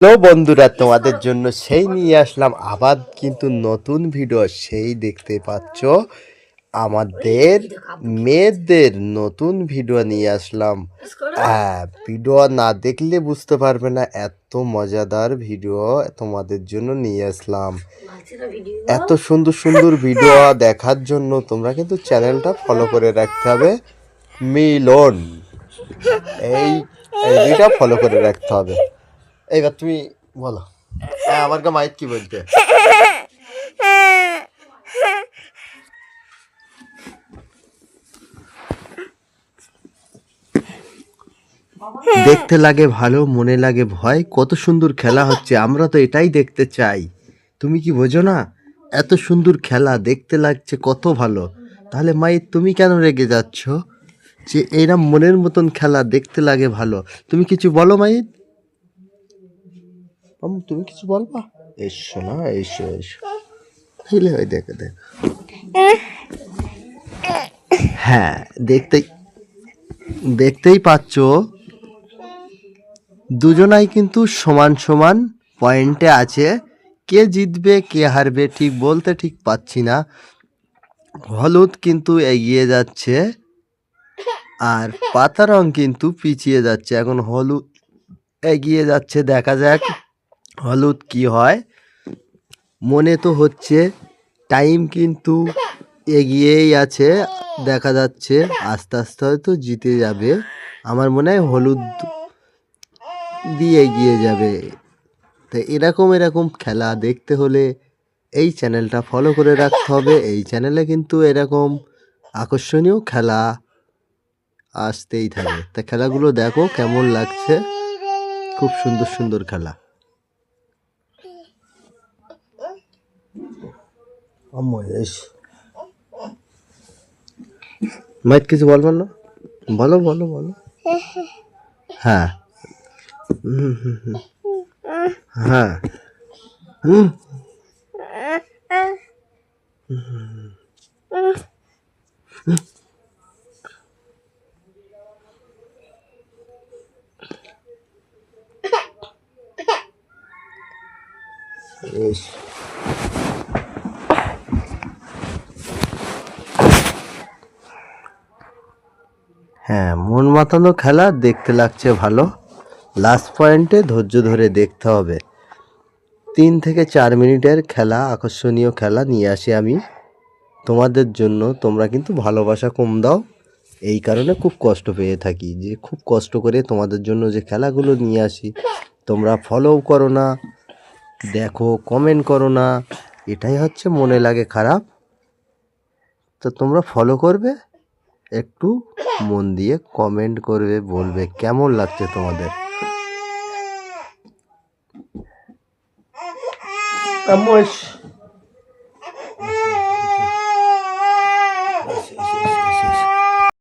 তো বন্ধুরা তোমাদের জন্য সেই নিয়ে আসলাম আবার কিন্তু নতুন ভিডিও। সেই দেখতে পাচ্ছ আমাদের মেয়েদের নতুন ভিডিও নিয়ে আসলাম। ভিডিও না দেখলে বুঝতে পারবে না, এত মজাদার ভিডিও তোমাদের জন্য নিয়ে আসলাম। এত সুন্দর সুন্দর ভিডিও দেখার জন্য তোমরা কিন্তু চ্যানেলটা ফলো করে রাখতে হবে। মিলন এই ভিডিওটা ফলো করে রাখতে হবে। এইবার তুমি বলো, আমার কা মাইক কি বলতে। দেখতে লাগে ভালো, মনে লাগে ভয়, কত সুন্দর খেলা হচ্ছে, আমরা তো এটাই দেখতে চাই। তুমি কি বোঝো না? এত সুন্দর খেলা দেখতে লাগছে কত ভালো। তাহলে মাই তুমি কেন রেগে যাচ্ছ? যে এরা মনের মতন খেলা দেখতে লাগে ভালো। তুমি কিছু বলো মাইদ, তুমি কিছু বলবা? এসো না, এসো এসো, হিলে হয়, দেখো দেখো। হ্যাঁ, দেখতেই পাচ্ছ দুজনাই কিন্তু সমান সমান পয়েন্টে আছে। কে জিতবে কে হারবে ঠিক বলতে ঠিক পাচ্ছি না। হলুদ কিন্তু এগিয়ে যাচ্ছে আর পাতা রং কিন্তু পিছিয়ে যাচ্ছে। এখন হলুদ এগিয়ে যাচ্ছে, দেখা যাক হলুদ কি হয়। মনে তো হচ্ছে টাইম কিন্তু এগিয়েই আছে, দেখা যাচ্ছে আস্তে আস্তে হয়তো জিতে যাবে। আমার মনে হয় হলুদ দিয়ে এগিয়ে যাবে। তো এরকম খেলা দেখতে হলে এই চ্যানেলটা ফলো করে রাখতে হবে। এই চ্যানেলে কিন্তু এরকম আকর্ষণীয় খেলা আসতেই থাকে। তা খেলাগুলো দেখো কেমন লাগছে, খুব সুন্দর সুন্দর খেলা। মাইক কিছু বলবেন না? বলো বলো বলো। হ্যাঁ, হ্যাঁ, হুম, হ্যাঁ, মন মাতানো খেলা দেখতে লাগছে ভালো। লাস্ট পয়েন্টে ধৈর্য ধরে দেখতে হবে। 3 থেকে 4 মিনিটের খেলা, আকর্ষণীয় খেলা নিয়ে আসি আমি তোমাদের জন্য। তোমরা কিন্তু ভালোবাসা কম দাও, এই কারণে খুব কষ্ট পেয়ে থাকি। যে খুব কষ্ট করে তোমাদের জন্য যে খেলাগুলো নিয়ে আসি, তোমরা ফলোও করো না, দেখো কমেন্ট করো না, এটাই হচ্ছে মনে লাগে খারাপ। তো তোমরা ফলো করবে, একটু মন দিয়ে কমেন্ট করবে, বলবে কেমন লাগছে তোমাদের।